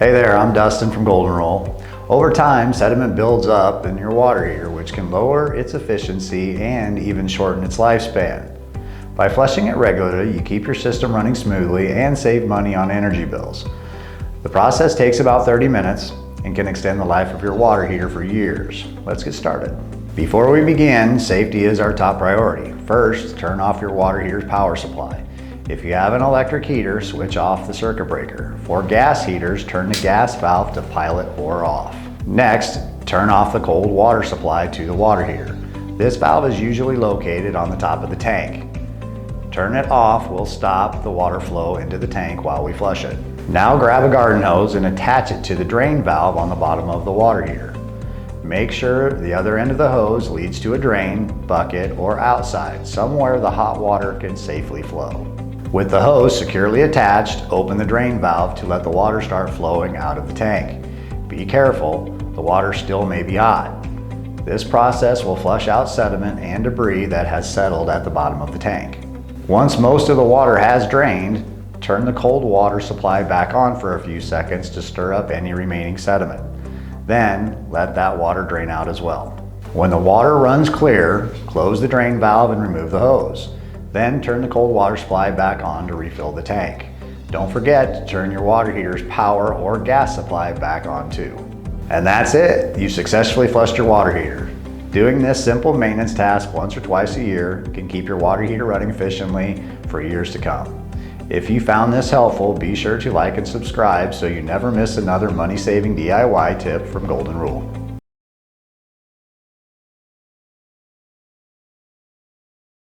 Hey there, I'm Dustin from Golden Rule. Over time, sediment builds up in your water heater, which can lower its efficiency and even shorten its lifespan. By flushing it regularly, you keep your system running smoothly and save money on energy bills. The process takes about 30 minutes and can extend the life of your water heater for years. Let's get started. Before we begin, safety is our top priority. First, turn off your water heater's power supply. If you have an electric heater, switch off the circuit breaker. For gas heaters, turn the gas valve to pilot or off. Next, turn off the cold water supply to the water heater. This valve is usually located on the top of the tank. Turn it off will stop the water flow into the tank while we flush it. Now grab a garden hose and attach it to the drain valve on the bottom of the water heater. Make sure the other end of the hose leads to a drain, bucket, or outside, somewhere the hot water can safely flow. With the hose securely attached, open the drain valve to let the water start flowing out of the tank. Be careful, the water still may be hot. This process will flush out sediment and debris that has settled at the bottom of the tank. Once most of the water has drained, turn the cold water supply back on for a few seconds to stir up any remaining sediment. Then, let that water drain out as well. When the water runs clear, close the drain valve and remove the hose. Then turn the cold water supply back on to refill the tank. Don't forget to turn your water heater's power or gas supply back on too. And that's it! You successfully flushed your water heater. Doing this simple maintenance task once or twice a year can keep your water heater running efficiently for years to come. If you found this helpful, be sure to like and subscribe so you never miss another money-saving DIY tip from Golden Rule.